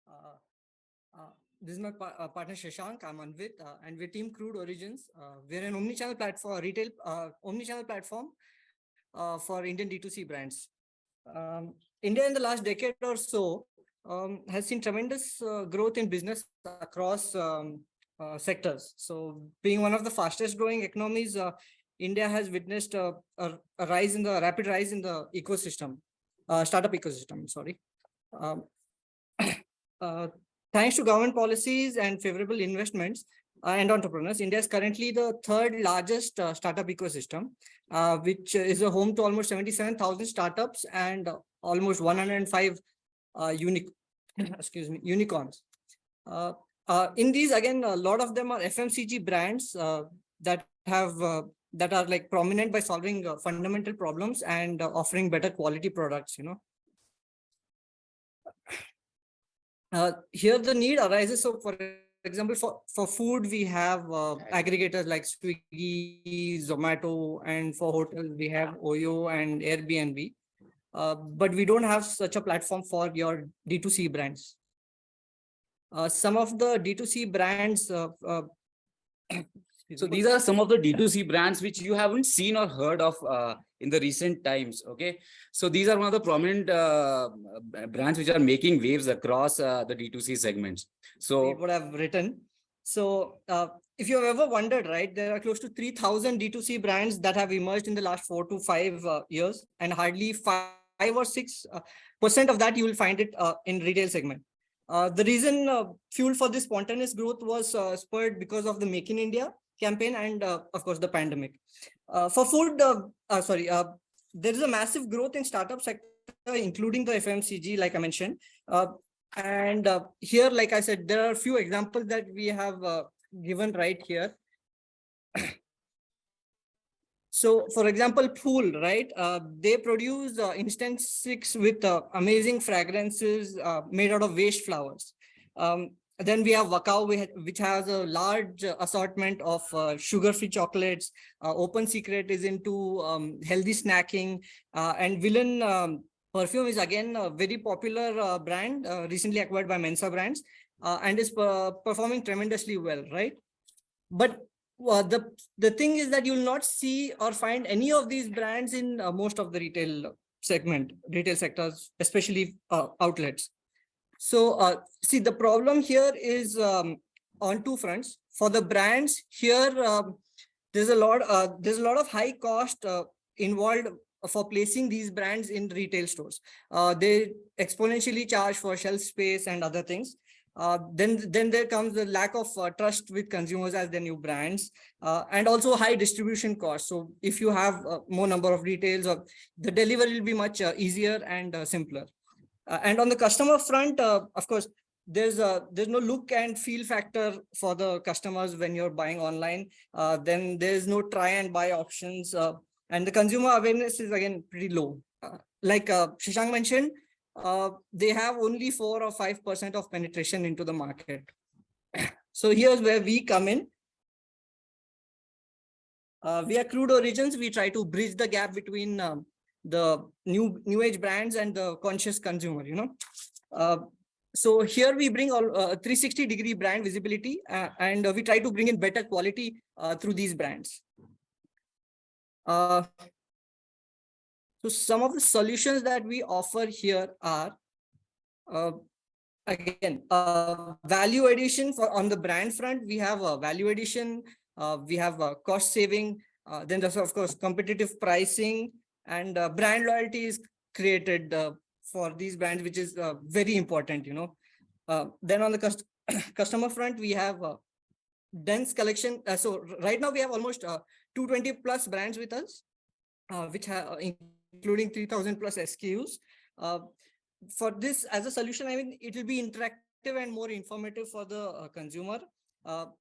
Uh, this is my partner Shashank. I'm Anvit, and we're Team Crude Origins. We're an omni-channel platform, retail omni-channel platform for Indian D2C brands. India in the last decade or so has seen tremendous growth in business across sectors. So, being one of the fastest growing economies, India has witnessed a rapid rise in the ecosystem, startup ecosystem. Sorry. Um, uh, Thanks to government policies and favorable investments and entrepreneurs, India is currently the third largest startup ecosystem, which is a home to almost 77,000 startups and almost 105 unicorns. In these, again, a lot of them are FMCG brands that are like prominent by solving fundamental problems and offering better quality products. Here the need arises. So, for example, for food, we have aggregators like Swiggy, Zomato, and for hotels, we have Oyo and Airbnb. But we don't have such a platform for your D2C brands. Some of the D2C brands. So these are some of the D2C brands which you haven't seen or heard of in the recent times. Okay, so these are one of the prominent brands which are making waves across the D2C segments. So what I've written. So if you've ever wondered, right, there are close to 3,000 D2C brands that have emerged in the last 4 to 5 years, and hardly 5 or 6% of that you will find it in retail segment. The reason fuel for this spontaneous growth was spurred because of the Make in India campaign and of course the pandemic. For food, there is a massive growth in startup sector, including the FMCG, like I mentioned. And here, like I said, there are a few examples that we have given right here. So, for example, Pool, right? They produce instant sticks with amazing fragrances made out of waste flowers. Then we have Wakao, which has a large assortment of sugar-free chocolates. Open Secret is into healthy snacking. And Villain perfume is again a very popular brand, recently acquired by Mensa Brands, and is performing tremendously well, right? But the thing is that you'll not see or find any of these brands in most of the retail sectors, especially outlets. So see, the problem here is on two fronts. For the brands here, there's a lot of high cost involved for placing these brands in retail stores. They exponentially charge for shelf space and other things. Then there comes the lack of trust with consumers as the new brands, and also high distribution costs. So if you have more number of retails, the delivery will be much easier and simpler. And on the customer front, of course, there's no look and feel factor for the customers when you're buying online. Then there's no try and buy options, and the consumer awareness is again pretty low. Like Shashank mentioned, they have only 4 or 5% of penetration into the market. So here's where we come in. We are Crude Origins. We try to bridge the gap between the new age brands and the conscious consumer. So here we bring all 360-degree brand visibility, and we try to bring in better quality through these brands. So some of the solutions that we offer here are, again, value addition on the brand front. We have a value addition, we have a cost saving, then there's of course competitive pricing, and brand loyalty is created for these brands, which is very important, Then on the customer front, we have a dense collection. So right now we have almost 220 plus brands with us, which have including 3,000 plus SKUs. For this as a solution, I mean, it will be interactive and more informative for the consumer.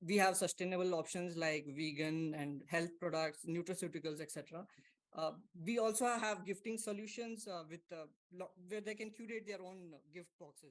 We have sustainable options like vegan and health products, nutraceuticals, etc. We also have gifting solutions with where they can curate their own gift boxes,